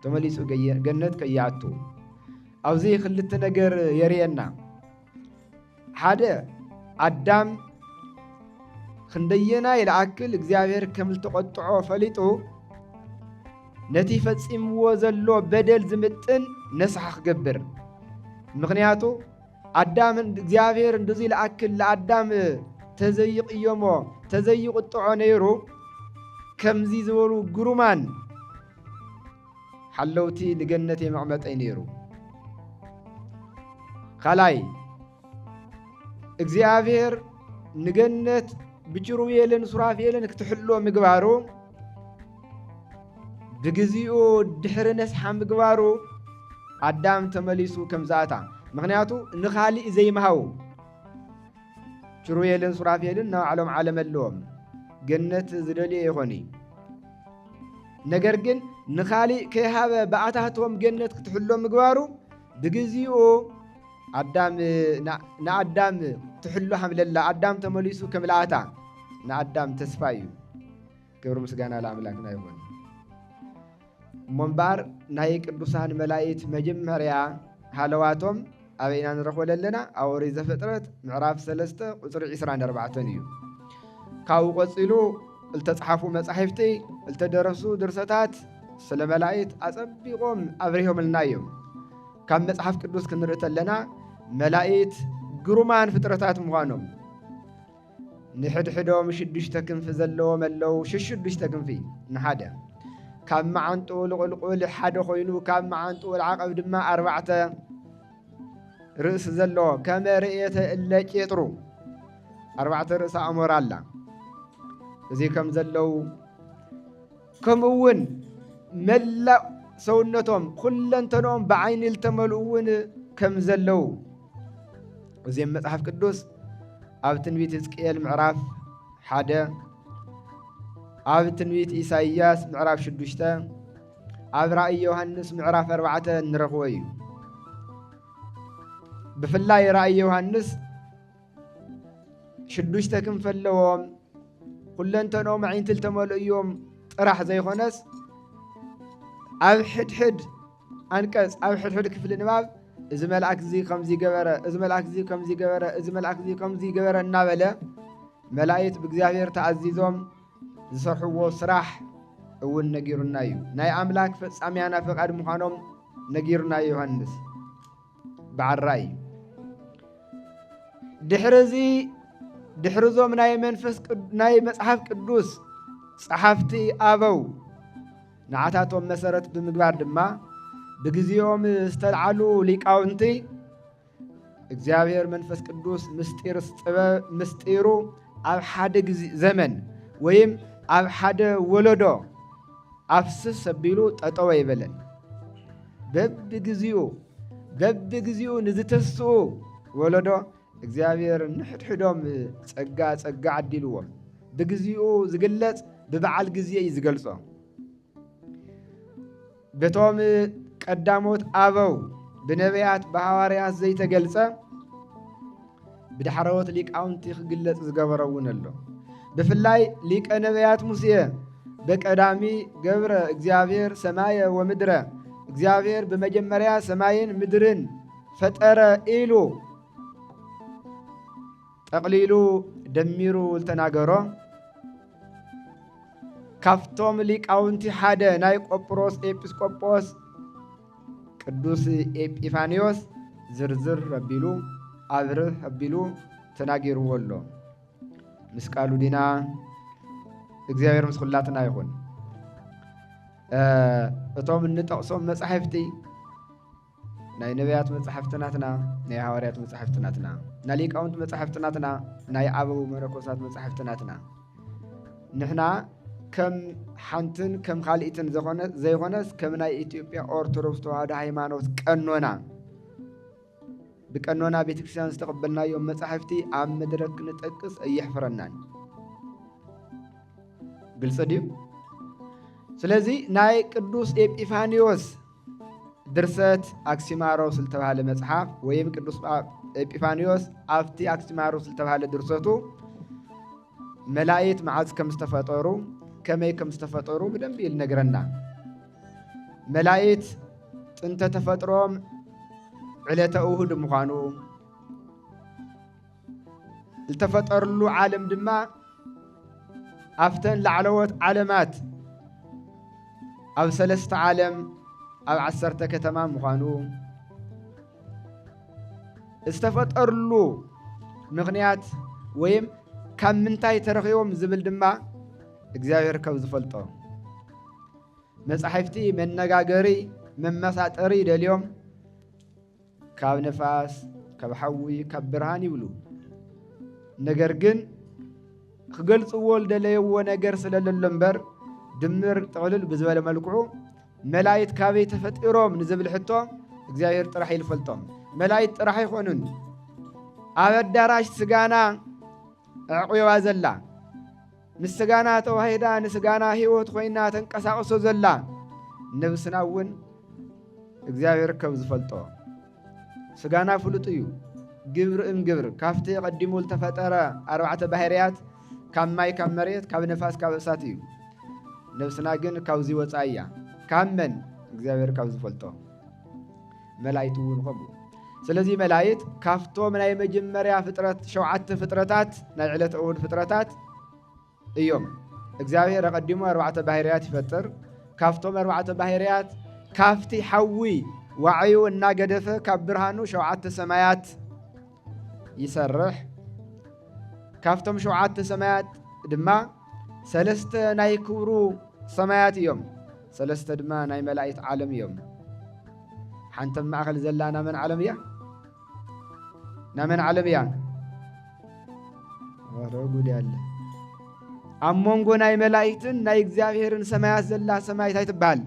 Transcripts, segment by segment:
ተመሊሱ ገነት ከያቱ አውዚ ክልተ ነገር የርየና ሓደ አዳም ክንደየና ይልአክል እግዚአብሔር ከምል ተቆጥዖ ፈሊጡ ነቲ ፈጺምዎ ዘሎ በደል ዝምጥን ነስሐ ክገብር ምክንያቱ አዳም እግዚአብሔር እንደዚህ ለአክል ለአዳም ተዘይቅዮሞ ተዘይቁጥዖ ነይሩ ከምዚ ዝበሉ ግሩማን ሓለውቲ ንገነት የመቕመጠይ ነይሩ ካልኣይ እግዚአብሔር ንገነት ብኪሩቤልን ሱራፌልን ክትሕሎ ምግባሩ ብግዚኡ ድሕሪ ነስሓ ምግባሩ አዳም ተመሊሱ ከምዛታ ምክንያቱ ንኻሊእ ዘይመሃው ኪሩቤልን ሱራፌልን ናብ ዓለም ዓለም ኣለዎም ገነት ዝደልየ ይኾኒ ነገር ግን ንኻሊእ ከይሃበ በኣታቶም ገነት ክትሕሎ ምግባሩ ብግዚኡ ንአዳም ትሕሎ ሓምለላ አዳም ተመሊሱ ከምልኣታ ንአዳም ተስፋ እዩ ክብሪ ምስጋና ለአምላክና ይኹን እምበር ናይ ቅዱሳን መላእክት መጀመርያ ሃለዋቶም አበይና ንረኽቦ ዘለና ኣብ ኦሪት ዘፍጥረት ምዕራፍ 3 ቁፅሪ 24 እዩ ካብኡ ቆፂሉ ዝተፅሓፉ መጻሕፍቲ ዝተደረሱ ድርሰታት ስለ መላእክት አጸቢቆም አብሪሆምልና እዮም ካብ መጽሐፍ ቅዱስ ክንርኢ ተለና መላእክት ግሩማን ፍጥረታት ምዃኖም ንሕድሕዶም 6 ክንፊ ዘለዎም ኣለው 6 ክንፊ ንሓደ ካብ መዓንጡ ልቁልቁል ሓደ ኮይኑ ካብ መዓንጡ ልዓቐብ ድማ 4 ርእስ ዘለዎ ከመ ርእየተ እለ ቄጥሩ 4 ርእሰ ኣሞራ ኣላ እዚ ከም ዘለው ከምኡውን መላእ ሰውነቶም ኩለንተኖም ብዓይኒ ዝተመልኡ እውን ከም ዘለው እዚኦም መጽሐፍ ቅዱስ ኣብ ትንቢት ሕዝቅኤል ምዕራፍ 1 ኣብ ትንቢት ኢሳይያስ ምዕራፍ 6 ኣብ ራእይ ዮሐንስ ምዕራፍ 4 ንረኽቦ እዩ ብፍላይ ራእይ ዮሐንስ 6 ክንፊ ኣለዎም ኩለንተኖም ዓይንቲ ዝተመልኡ እዮም ጥራሕ ዘይኾነስ ኣብ ሕድሕድ አንቀጽ ኣብ ሕድሕድ ክፍሊ ንባብ እዚ መልአክ እዚ ከምዚ ገበረ እዚ መልአክ እዚ ከምዚ ገበረ እዚ መልአክ እዚ ከምዚ ገበረ እናበለ መላእክት ብእግዚአብሔር ተኣዚዞም ዝሰርሕዎ ስራሕ እውን ነጊሩና እዩ ናይ አምላክ ፈጻምያና ፈቃድ ምዃኖም ነጊሩና ዮሐንስ በዓራይ ድሕርዞም ናይ መጽሐፍ ቅዱስ ጸሓፍቲ ኣበው ንዓታቶም መሰረት ብምግባር ድማ ብግዚኦም ዝተልዓሉ ሊቃውንቲ እግዚአብሔር መንፈስ ቅዱስ ምስጢሩ ኣብ ሓደ ዘመን ወይም ኣብ ሓደ ወለዶ ኣፍስስ ሰቢሉ ጠጠወ ይበለን በብግዚኡ ንዝተስኡ ወለዶ እግዚአብሔር ንሕድሕዶም ጸጋ ዓዲልዎም ብግዚኡ ዝግለጽ ብበዓል ጊዜ እዩ ዝገልጾ በቶም ቀዳሞት ኣበው ብነቢያት ብሃዋርያት ዘይተገልጸ ብዳሕረወት ሊቃውንቲ ክግለጽ ዝገበረውን ኣሎ ብፍላይ ሊቀ ነቢያት ሙሴ በቀዳሚ ገብረ እግዚአብሔር ሰማየ ወምድረ እግዚአብሔር በመጀመሪያ ሰማይን ምድርን ፈጠረ ኢሉ ጠቅሊሉ ደሚሩ ዝተናገሮ ካፍቶም ሊቃውንቲ ሓደ ናይ ቆጵሮስ ኤጲስቆጶስ ቅዱስ ኤጲፋንዮስ ዝርዝር ረቢሉ ኣብርህ ኣቢሉ ተናጊርዎ ኣሎ ምስ ቃሉ ዲና እግዚአብሔር ምስ ኩላትና ይኹን እቶም እንጠቕሶም መጻሕፍቲ ናይ ነቢያት መጻሕፍትናትና ናይ ሃዋርያት መጻሕፍትናትና ናይ ሊቃውንት መጻሕፍትናትና ናይ ኣበው መነኮሳት መጻሕፍትናትና ንሕና ከም ሓንትን ከም ካልኢትን ዘይኾነስ ከም ናይ ኢትዮጵያ ኦርቶዶክስ ተዋህዶ ሃይማኖት ቀኖና ብቀኖና ቤተክርስቲያን ዝተቀበልናዮም መጻሕፍቲ ኣብ መድረክ ክንጠቅስ እየሕፍረናን ግልጽ ድዩ ስለዚ ናይ ቅዱስ ኤጲፋንዮስ ድርሰት አክሲማሮስ ዝተባሃለ መጽሐፍ ወይም ቅዱስ ኤጲፋንዮስ ኣብቲ አክሲማሮስ ዝተባሃለ ድርሰቱ መላእክት መዓዝ ከም ዝተፈጠሩ ከመይ ከም ዝተፈጠሩ በደንብ ይነግረና መላእክት ጥንተ ተፈጥሮም ዕለተ እሁድ ምዃኑ ዝተፈጠርሉ ዓለም ድማ ኣፍተን ላዕለዎት ዓለማት ኣብ 3 ዓለም ኣብ 10 ከተማ ምዃኑ ዝተፈጠርሉ ምኽንያት ወይም ካብ ምንታይ ተረኺቦም ዝብል ድማ እግዚአብሔር ካብ ዝፈልጦ መጻሕፍቲ መነጋገሪ መመሳጠሪ ደልዮም ካብ ነፋስ ካብ ሓዊ ካብ ብርሃን ይብሉ ነገር ግን ክገልጽዎ ደለየዎ ነገር ስለሌለ እምበር ድምር ጥቕልል ብዝበለ መልክዑ መላእክት ካበይ ተፈጢሮም ንዝብል ሕቶ እግዚአብሔር ጥራሕ ይፈልጦም መላእክት ጥራሕ ይኾኑን ኣብ ኣዳራሽ ስጋና ዕቑዋ ዘላ ምስ ስጋና ተዋሂዳ ንስጋና ህይወት ኮይና ተንቀሳቕሶ ዘላ ነብስና እውን እግዚአብሔር ካብ ዝፈልጦ ስጋና ፍሉጥ እዩ ግብር ግብር ካፍቲ ቀዲሙ ዝተፈጠረ 4 ባህርያት ካብ ማይ ካብ መሬት ካብ ነፋስ ካብ እሳት እዩ ነብስና ግን ካብዚ ወፃእያ ካብ መን እግዚአብሔር ካብ ዝፈልጦ መላእክት እውን ከምኡ ስለዚህ መላእክት ካፍቶም ናይ መጀመርያ ፍጥረት 7 ፍጥረታት ናይ ዕለተ እሁድ ፍጥረታት እዮም እግዚአብሔር ቀዲሙ 4 ባህርያት ይፈጥር ካፍቶም 4 ባህርያት ካፍቲ ሓዊ ዋዕዩ እና ገደፈ ካብ ብርሃኑ 7 ሰማያት ይሰርሕ ካፍቶም 7 ሰማያት ድማ 3 ናይ ክብሩ ሰማያት እዮም 3 ድማ ናይ መላእክት ዓለም እዮም ሓንቲ ማእኸል ዘላ ናመን ዓለም እያ ናመን ዓለም እያ ወረጉድ ያለ ኣብ መንጎ ናይ መላእክትን ናይ እግዚአብሔርን ሰማያት ዘላ ሰማይት ኣይትበሃል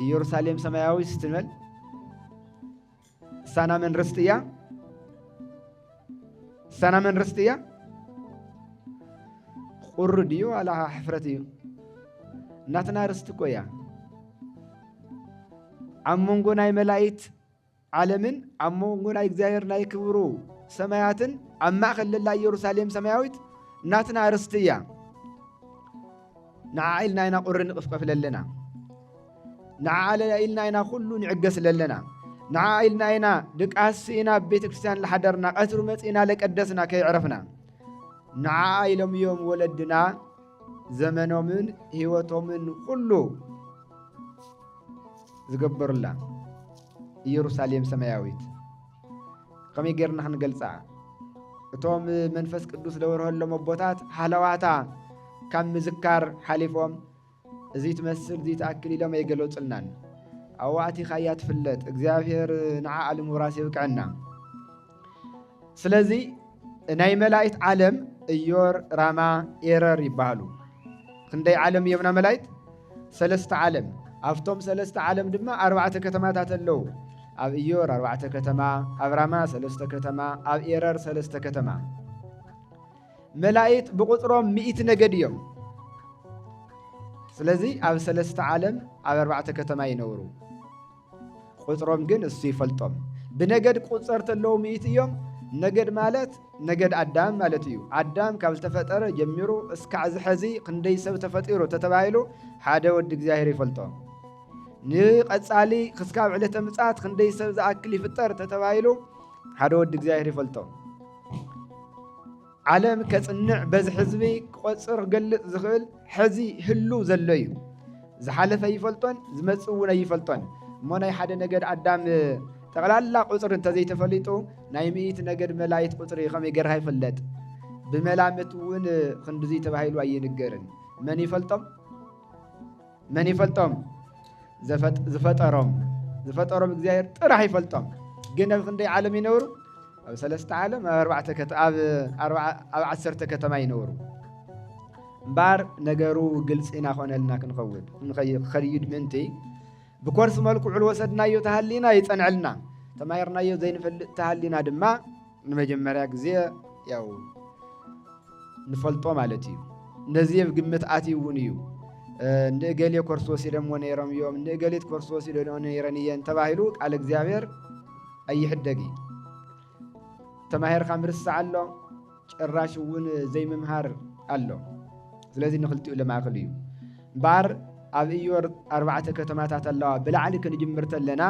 ኢየሩሳሌም ሰማያዊ ስትመል ሳና መን ርስትያ ሳና መን ርስትያ ቁርድዮ አላ ሕፍረትዩ እናትና ርስት ቆያ ኣብ መንጎ ናይ መላእክት ዓለምን ኣብ መንጎ ናይ እግዚአብሔር ናይ ክብሩ ሰማያትን ኣብ ማእኸል ዘላ ኢየሩሳሌም ሰማያዊት እናትና ርስትያ ንዓኢልና ኢና ቁሪ ንቕፍቀፍ ለለና ንዓኢልና ኢና ኩሉ ንዕገስ ለለና ንዓኢልና ኢና ድቃስ ኢና ቤተ ክርስቲያን ለሓደርና ቀትሩ መጺና ለቀደስና ከይዕረፍና ንዓኢሎም እዮም ወለድና ዘመኖምን ህይወቶምን ሁሉ ዝገበሩላ ኢየሩሳሌም ሰማያዊት ከመይ ጌርና ክንገልጻ እቶም መንፈስ ቅዱስ ለወርሆሎም ኣቦታት ሃለዋታ ካብ ምዝካር ሓሊፎም እዚ ትመስል እዚ ተኣክል ኢሎም ኣይገለጹልናን ኣዋእቲኻ እያ ትፍለጥ እግዚአብሔር ንዓዓ ንምውራስ ይብቅዐና ስለዚ ናይ መላእክት ዓለም ኢዮር ራማ ኤረር ይባሃሉ ክንደይ ዓለም እዮም መላእክት 3 ዓለም ኣብቶም 3 ዓለም ድማ 4 ከተማታት ኣለዉ ኣብ ኢዮር 4 ከተማ ኣብ ራማ 3 ከተማ ኣብ ኤረር 3 ከተማ መላእክት ብቁጥሮም 100 ነገድ እዮም ስለዚ ኣብ 3 ዓለም ኣብ 4 ከተማ ይነብሩ ቁጥሮም ግን እሱ ይፈልጦም ብነገድ ቁጽር ተለው 100 እዮም ነገድ ማለት ነገድ አዳም ማለት እዩ አዳም ካብ ዝተፈጠረ ጀሚሩ እስካዕ ዝሕዚ ክንደይ ሰብ ተፈጢሩ ተተባሂሉ ሓደ ወዲ እግዚአብሔር ይፈልጦ ንቐጻሊ ክስካብ ዕለተ ምጽአት ክንደይ ሰብ ዝኣክል ይፍጠር ተተባሂሉ ሓደ ወዲ እግዚአብሔር ይፈልጦ ዓለም ከጽንዕ በዚ ህዝቢ ቁጽር ገልጽ ዝኽእል ሕዚ ህሉ ዘሎ እዩ ዝሓለፈ ይፈልጦን ዝመጽእ እውን ይፈልጦን እሞ ናይ ሓደ ነገድ አዳም ጠቕላላ ቁጽር እንተዘይተፈሊጡ ናይ 100 ነገድ መላእክት ቁጽሪ ከመይ ጌርካ ይፍለጥ ብመላምት እውን ክንድዚ ተባሂሉ ኣይንገርን መን ይፈልጦም ዝፈጠሮም እግዚአብሔር ጥራሕ ይፈልጦም ግን ኣብ ክንደይ ዓለም ይነብሩ ኣብ 3 ዓለም ኣብ 10 ከተማ ይነብሩ እምበር ነገሩ ግልጽ ኢና ኾነልና ክንኸውድ ንኸይድ ምንቲ ብኮርስ መልክዑ ልወሰድናዮ ተሃሊና ይጸንዕልና ተማሂርናዮ ዘይንፈልጥ ተሃሊና ድማ ንመጀመርያ ግዜ ያው ንፈልጦ ማለት እዩ ነዚ ግምት ኣትዩ እውን እዩ ንእገሌ ኮርስ ወሲደሞ ነይሮም እዮም ንእገሌት ኮርስ ወሲደሞ ነይረን እየን ተባሂሉ ቃል እግዚአብሔር ኣይሕደጊ ተማሂርካ ምርሳዕ ኣሎ ጭራሽ እውን ዘይምምሃር ኣሎ ስለዚ ንኽልቲኡ ለማእኸል እዩ ባር ኣብ ኢዮር 4 ከተማታት ኣለዋ ብላዕሊ ክንጅምር ተለና